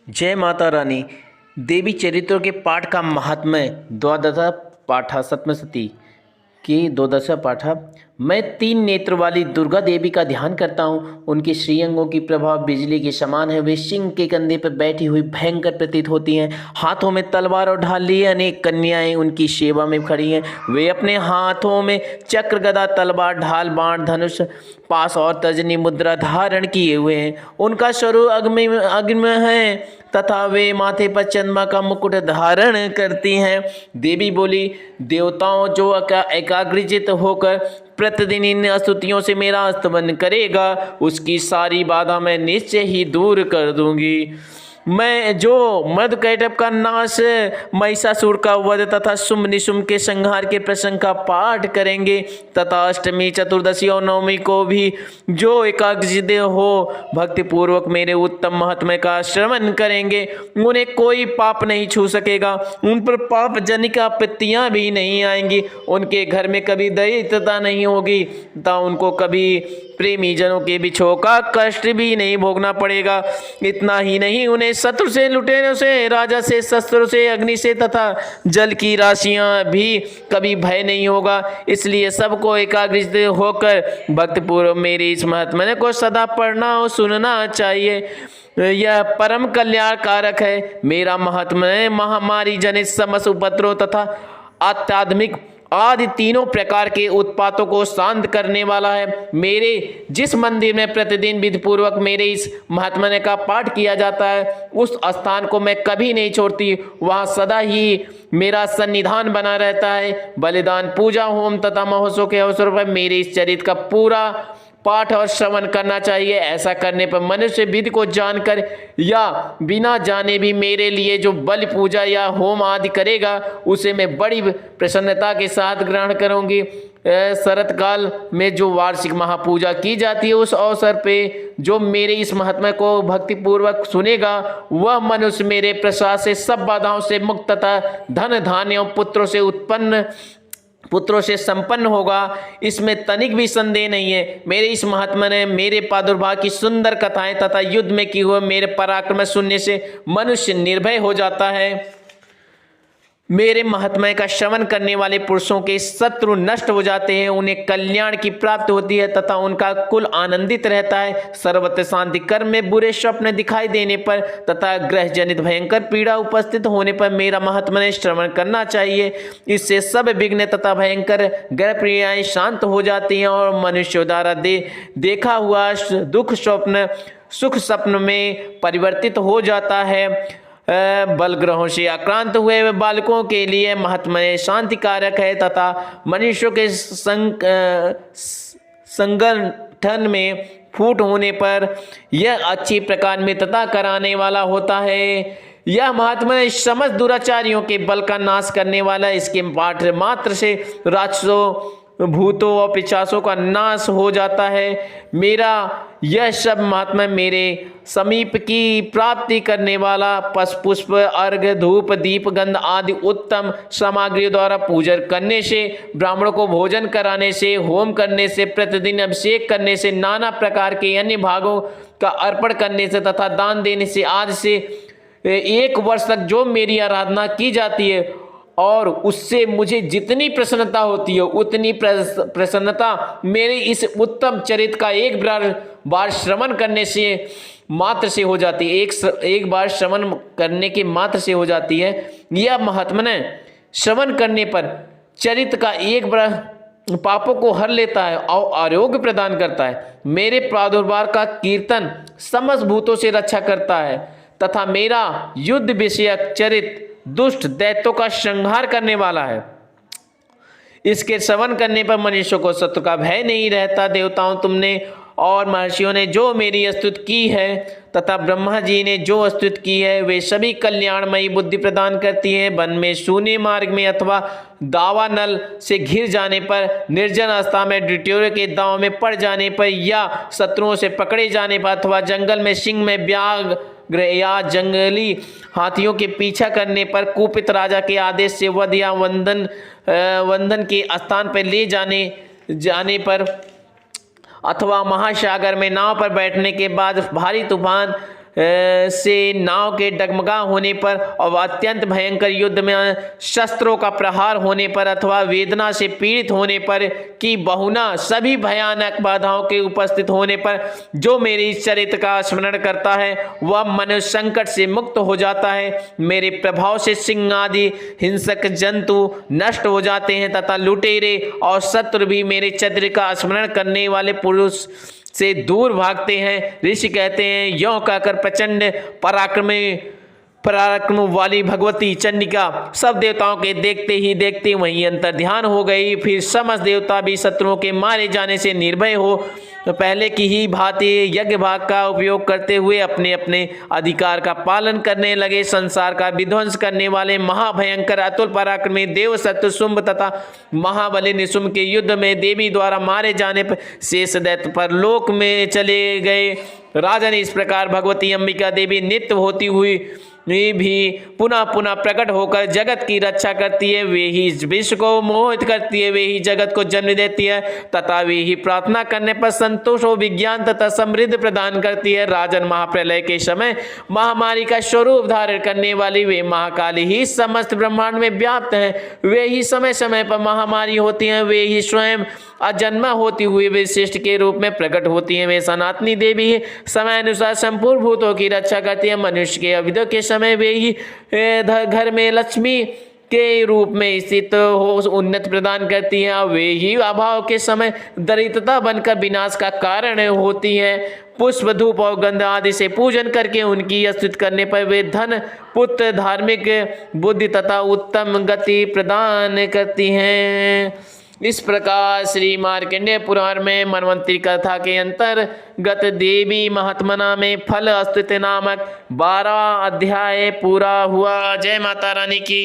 जय माता रानी। देवी चरित्रों के पाठ का महात्म्य। द्वादश पाठ सप्तशती की द्वादश पाठ। मैं तीन नेत्र वाली दुर्गा देवी का ध्यान करता हूँ। उनके श्रीअंगों की प्रभाव बिजली के समान है। वे सिंह के कंधे पर बैठी हुई भयंकर प्रतीत होती हैं। हाथों में तलवार और ढाल लिए अनेक कन्याएं उनकी सेवा में खड़ी हैं। वे अपने हाथों में चक्र, गदा, तलवार, ढाल, बाण, धनुष, पास और तर्जनी मुद्रा धारण किए हुए हैं। उनका स्वरूप अग्नि है तथा वे माथे पर चंद्रमा का मुकुट धारण करती हैं। देवी बोली, देवताओं जो एकाग्रचित होकर प्रतिदिन इन स्तुतियों से मेरा स्तवन करेगा, उसकी सारी बाधा मैं निश्चय ही दूर कर दूंगी। मैं जो मधुकैटभ का नाश, महिषासुर का वध तथा शुंभ निशुंभ के संहार के प्रसंग का पाठ करेंगे तथा अष्टमी, चतुर्दशी और नवमी को भी जो एकाग्रचित हो भक्तिपूर्वक मेरे उत्तम महात्म्य का श्रवण करेंगे, उन्हें कोई पाप नहीं छू सकेगा। उन पर पाप जनिक आपत्तियां भी नहीं आएंगी। उनके घर में कभी दरिद्रता नहीं होगी तथा उनको कभी प्रेमी जनों के बिछोह का कष्ट भी नहीं भोगना पड़ेगा। इतना ही नहीं, उन्हें शत्रु से, लुटेरों से, राजा से, शस्त्रों से, अग्नि से तथा जल की राशियां भी कभी भय नहीं होगा। इसलिए सबको एकाग्रचित होकर भक्तिपूर्वक मेरी इस महात्म्य को सदा पढ़ना और सुनना चाहिए। यह परम कल्याणकारक है। मेरा महात्म्य महामारी जनित समस्त उपद्रव तथा आध्यात्मिक आदि तीनों प्रकार के उत्पातों को शांत करने वाला है। मेरे जिस मंदिर में प्रतिदिन विधिपूर्वक मेरे इस महात्म्य का पाठ किया जाता है, उस स्थान को मैं कभी नहीं छोड़ती। वहाँ सदा ही मेरा सन्निधान बना रहता है। बलिदान, पूजा, होम तथा महोत्सव के अवसर पर मेरे इस चरित्र का पूरा पाठ और श्रवण करना चाहिए। ऐसा करने पर मनुष्य विधि को जानकर या बिना जाने भी मेरे लिए जो बलि, पूजा या होम आदि करेगा, उसे मैं बड़ी प्रसन्नता के साथ ग्रहण करूंगी। शरत काल में जो वार्षिक महापूजा की जाती है, उस अवसर पे जो मेरे इस महात्म्य को भक्तिपूर्वक सुनेगा, वह मनुष्य मेरे प्रसाद से सब बाधाओं से मुक्त तथा धन, धान्य और पुत्रों से संपन्न होगा। इसमें तनिक भी संदेह नहीं है। मेरे इस महात्मा ने मेरे प्रादुर्भाव की सुंदर कथाएं तथा युद्ध में की हुए मेरे पराक्रम सुनने से मनुष्य निर्भय हो जाता है। मेरे महात्म्य का श्रवण करने वाले पुरुषों के शत्रु नष्ट हो जाते हैं, उन्हें कल्याण की प्राप्ति होती है तथा उनका कुल आनंदित रहता है। सर्वत्र शांति। कर्म में बुरे स्वप्न दिखाई देने पर तथा ग्रह जनित भयंकर पीड़ा उपस्थित होने पर मेरा महात्म्य श्रवण करना चाहिए। इससे सब विघ्न तथा भयंकर ग्रह पीड़ाएं शांत हो जाती हैं और मनुष्य द्वारा देखा हुआ दुख स्वप्न सुख स्वप्न में परिवर्तित हो जाता है। बल ग्रहों से आक्रांत हुए बालकों के लिए महात्म्य शांतिकारक है तथा मनुष्यों के संगठन में फूट होने पर यह अच्छी प्रकार मित्रता कराने वाला होता है। यह महात्म्य समस्त दुराचारियों के बल का नाश करने वाला। इसके पाठ मात्र से राक्षसों, भूतों और पिशाचों का नाश हो जाता है। मेरा यह सब महात्म्य मेरे समीप की प्राप्ति करने वाला पुष्प, अर्घ, धूप, दीप, गंध आदि उत्तम सामग्रियों द्वारा पूजन करने से, ब्राह्मणों को भोजन कराने से, होम करने से, प्रतिदिन अभिषेक करने से, नाना प्रकार के अन्य भागों का अर्पण करने से तथा दान देने से आदि से 1 वर्ष तक जो मेरी आराधना की जाती है और उससे मुझे जितनी प्रसन्नता होती है, उतनी प्रसन्नता मेरे इस उत्तम चरित्र का एक बार श्रवण करने से मात्र से हो जाती है। एक बार श्रवण करने के मात्र से हो जाती है। यह महात्म्य श्रवण करने पर चरित्र का एक बार पापों को हर लेता है और आरोग्य प्रदान करता है। मेरे प्रादुर्भाव का कीर्तन समस्त भूतों से रक्षा करता है तथा मेरा युद्ध विषयक चरित्र दुष्ट दैत्यों का संहार करने वाला है। इसके श्रवण करने पर मनुष्य को शत्रु का भय नहीं रहता। देवताओं, तुमने और महर्षियों ने जो मेरी स्तुति की है तथा ब्रह्मा जी ने जो स्तुति की है, वे सभी कल्याणमयी बुद्धि प्रदान करती हैं। वन में, शून्य मार्ग में अथवा दावानल से घिर जाने पर, निर्जन अवस्था में ड्यूटियों के दांव में पड़ जाने पर या शत्रुओं से पकड़े जाने पर अथवा जंगल में सिंह में व्याघ्र या जंगली हाथियों के पीछा करने पर, कुपित राजा के आदेश से वध या वंदन के स्थान पर ले जाने पर अथवा महासागर में नाव पर बैठने के बाद भारी तूफान से नाव के डगमगा होने पर और अत्यंत भयंकर युद्ध में शस्त्रों का प्रहार होने पर अथवा वेदना से पीड़ित होने पर कि बहुना सभी भयानक बाधाओं के उपस्थित होने पर जो मेरे इस चरित्र का स्मरण करता है वह मनुष्य संकट से मुक्त हो जाता है। मेरे प्रभाव से सिंह आदि हिंसक जंतु नष्ट हो जाते हैं तथा लुटेरे और शत्रु भी मेरे चरित्र का स्मरण करने वाले पुरुष से दूर भागते हैं। ऋषि कहते हैं, यों कहकर प्रचंड पराक्रम वाली भगवती चंडिका सब देवताओं के देखते ही देखते वहीं अंतर ध्यान हो गई। फिर समस्त देवता भी शत्रुओं के मारे जाने से निर्भय हो पहले की ही भांति यज्ञ भाग का उपयोग करते हुए अपने अपने अधिकार का पालन करने लगे। संसार का विध्वंस करने वाले महाभयंकर अतुल पराक्रमी देव शत्रु शुंभ तथा महाबली निशुंभ के युद्ध में देवी द्वारा मारे जाने पर शेष दैत्य परलोक में चले गए। राजन, इस प्रकार भगवती अंबिका देवी नित्य होती हुई भी पुनः पुनः प्रकट होकर जगत की रक्षा करती है। वे ही विश्व को मोहित करती है, वे ही जगत को जन्म देती है तथा वे ही प्रार्थना करने पर संतोष और विज्ञान तथा समृद्धि प्रदान करती है। राजन, महाप्रलय के समय महामारी का स्वरूप धारण करने वाली वे महाकाली ही समस्त ब्रह्मांड में व्याप्त हैं। वे ही समय समय पर महामारी होती हैं, वे ही स्वयं अजन्मा होती हुई विशिष्ट के रूप में प्रकट होती हैं। वे सनातनी देवी ही समय अनुसार संपूर्ण भूतों की रक्षा करती है। मनुष्य के अविद्या के समय वे ही घर में लक्ष्मी के रूप में स्थित हो उन्नति प्रदान करती हैं। वे ही अभाव के समय दरिद्रता बनकर विनाश का कारण होती हैं। पुष्प, धूप और गंध आदि से पूजन करके उनकी स्तुति करने पर वे धन, पुत्र, धार्मिक बुद्धि तथा उत्तम गति प्रदान करती हैं। इस प्रकार श्री मार्कंडेय पुराण में मनवंतरी कथा के अंतर्गत देवी महात्मना में फल स्तुति नामक 12 अध्याय पूरा हुआ। जय माता रानी की।